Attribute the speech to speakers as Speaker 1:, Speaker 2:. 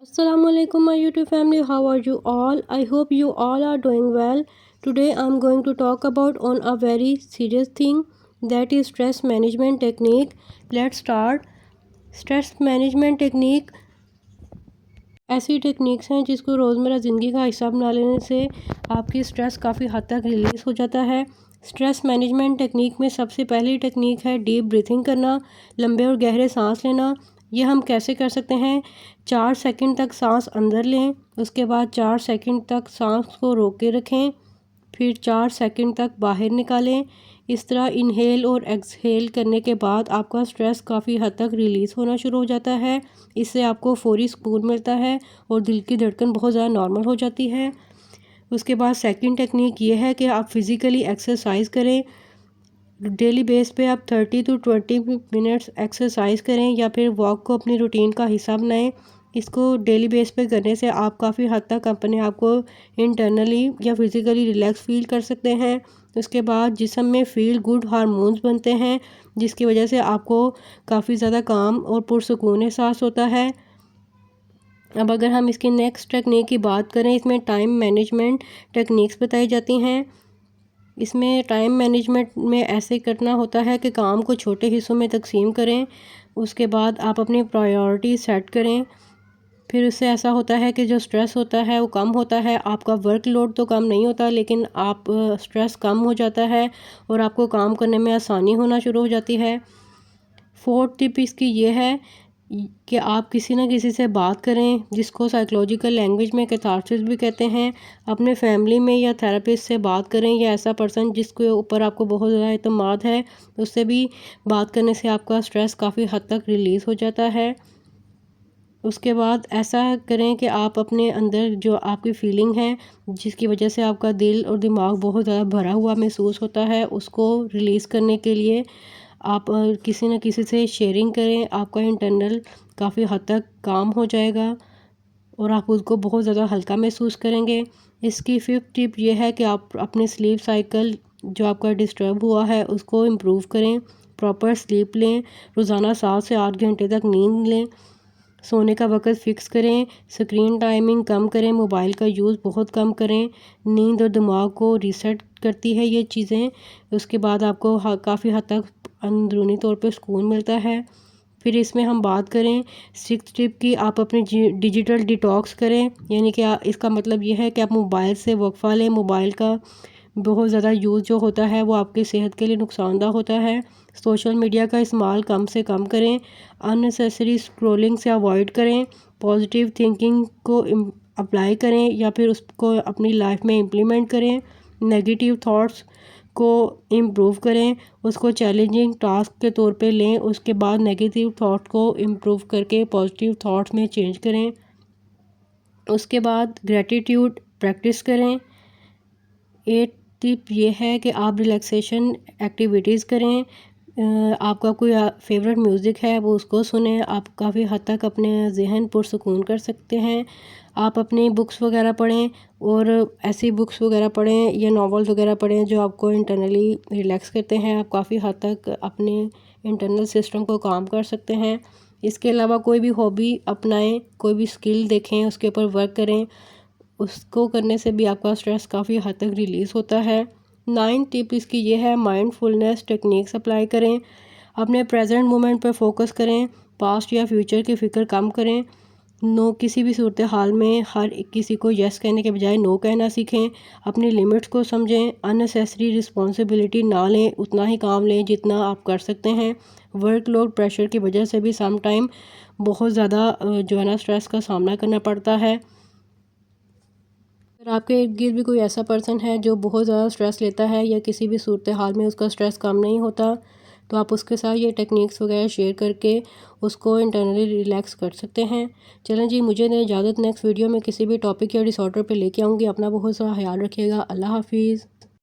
Speaker 1: Assalamualaikum my YouTube family, how are you all? I hope you all are doing well. Today I'm going to talk about on a very serious thing, that is stress management technique. Let's start. Stress management technique ऐसी techniques हैं जिसको रोज़मर्रा ज़िंदगी का हिस्सा बना लेने से आपकी स्ट्रेस काफ़ी हद तक रिलीज़ हो जाता है। स्ट्रेस मैनेजमेंट टेक्निक में सबसे पहली टेक्निक है डीप ब्रीथिंग करना, लंबे और गहरे सांस लेना। ये हम कैसे कर सकते हैं? 4 सेकंड तक सांस अंदर लें, उसके बाद 4 सेकंड तक सांस को रोक के रखें, फिर 4 सेकंड तक बाहर निकालें। इस तरह इनहेल और एक्सहेल करने के बाद आपका स्ट्रेस काफ़ी हद तक रिलीज़ होना शुरू हो जाता है। इससे आपको फ़ौरी सुकून मिलता है और दिल की धड़कन बहुत ज़्यादा नॉर्मल हो जाती है। उसके बाद सेकंड टेक्निक ये है कि आप फिज़िकली एक्सरसाइज करें। डेली बेस पे आप 30 to 20 मिनट्स एक्सरसाइज करें या फिर वॉक को अपनी रूटीन का हिस्सा बनाएं। इसको डेली बेस पे करने से आप काफ़ी हद तक अपने आप को इंटरनली या फिज़िकली रिलैक्स फील कर सकते हैं। उसके बाद जिस्म में फ़ील गुड हार्मोन्स बनते हैं, जिसकी वजह से आपको काफ़ी ज़्यादा काम और पुरसुकून एहसास होता है। अब अगर हम इसकी नेक्स्ट टेक्निक की बात करें, इसमें टाइम मैनेजमेंट टेक्निक्स बताई जाती हैं। इसमें टाइम मैनेजमेंट में ऐसे करना होता है कि काम को छोटे हिस्सों में तकसीम करें। उसके बाद आप अपनी प्रायोरिटी सेट करें। फिर उससे ऐसा होता है कि जो स्ट्रेस होता है वो कम होता है। आपका वर्कलोड तो कम नहीं होता, लेकिन आप स्ट्रेस कम हो जाता है और आपको काम करने में आसानी होना शुरू हो जाती है। फोर्थ टिप इसकी ये है कि आप किसी न किसी से बात करें, जिसको साइकोलॉजिकल लैंग्वेज में कैथारसिस भी कहते हैं। अपने फैमिली में या थेरेपिस्ट से बात करें, या ऐसा पर्सन जिसके ऊपर आपको बहुत ज़्यादा एतमाद है, उससे भी बात करने से आपका स्ट्रेस काफ़ी हद तक रिलीज़ हो जाता है। उसके बाद ऐसा करें कि आप अपने अंदर जो आपकी फ़ीलिंग है, जिसकी वजह से आपका दिल और दिमाग बहुत ज़्यादा भरा हुआ महसूस होता है, उसको रिलीज़ करने के लिए आप किसी न किसी से शेयरिंग करें। आपका इंटरनल काफ़ी हद तक काम हो जाएगा और आप उसको बहुत ज़्यादा हल्का महसूस करेंगे। इसकी फिफ्थ टिप ये है कि आप अपने स्लीप साइकिल जो आपका डिस्टर्ब हुआ है उसको इम्प्रूव करें। प्रॉपर स्लीप लें, रोज़ाना 7 से 8 घंटे तक नींद लें। सोने का वक़्त फ़िक्स करें, स्क्रीन टाइमिंग कम करें, मोबाइल का यूज़ बहुत कम करें। नींद और दिमाग को रीसेट करती है ये चीज़ें। उसके बाद आपको काफ़ी हद तक अंदरूनी तौर पे सुकून मिलता है। फिर इसमें हम बात करें सिक्स्थ टिप की, आप अपने डिजिटल डिटॉक्स करें। यानी कि इसका मतलब ये है कि आप मोबाइल से वक्फ़ा लें। मोबाइल का बहुत ज़्यादा यूज़ जो होता है वो आपकी सेहत के लिए नुकसानदा होता है। सोशल मीडिया का इस्तेमाल कम से कम करें। अननेसेसरी स्क्रॉलिंग से अवॉइड करें। पॉजिटिव थिंकिंग को अप्लाई करें या फिर उसको अपनी लाइफ में इम्प्लीमेंट करें। नेगेटिव थॉट्स को इम्प्रूव करें, उसको चैलेंजिंग टास्क के तौर पे लें। उसके बाद नेगेटिव थॉट को इम्प्रूव करके पॉजिटिव थॉट्स में चेंज करें। उसके बाद ग्रैटिट्यूड प्रैक्टिस करें। 8 टिप ये है कि आप रिलैक्सेशन एक्टिविटीज़ करें। आपका कोई फेवरेट म्यूज़िक है वो उसको सुनें। आप काफ़ी हद तक अपने ज़हन पुरसुकून कर सकते हैं। आप अपनी बुक्स वगैरह पढ़ें और ऐसी बुक्स वगैरह पढ़ें या नॉवेल्स वगैरह पढ़ें जो आपको इंटरनली रिलैक्स करते हैं। आप काफ़ी हद तक अपने इंटरनल सिस्टम को काम कर सकते हैं। इसके अलावा कोई भी हॉबी अपनाएं, कोई भी स्किल देखें, उसके ऊपर वर्क करें। उसको करने से भी आपका स्ट्रेस काफ़ी हद तक रिलीज़ होता है। 9 टिप इसकी ये है, माइंडफुलनेस टेक्निक्स अप्लाई करें। अपने प्रेजेंट मोमेंट पर फोकस करें। पास्ट या फ्यूचर की फ़िक्र कम करें। नो किसी भी सूरत हाल में हर किसी को यस कहने के बजाय नो कहना सीखें। अपनी लिमिट्स को समझें। अननेसेसरी रिस्पॉन्सिबिलिटी ना लें, उतना ही काम लें जितना आप कर सकते हैं। वर्कलोड प्रेशर की वजह से भी सम टाइम बहुत ज़्यादा जो है ना स्ट्रेस का सामना करना पड़ता है। अगर आपके इर्द गिर्द भी कोई ऐसा पर्सन है जो बहुत ज़्यादा स्ट्रेस लेता है या किसी भी सूरत हाल में उसका स्ट्रेस कम नहीं होता, तो आप उसके साथ ये टेक्निक्स वगैरह शेयर करके उसको इंटरनली रिलैक्स कर सकते हैं। चलें जी, मुझे दें इजाज़त। नेक्स्ट वीडियो में किसी भी टॉपिक या डिसऑर्डर पे लेके आऊँगी। अपना बहुत सारा ख्याल रखिएगा। अल्लाह हाफिज़।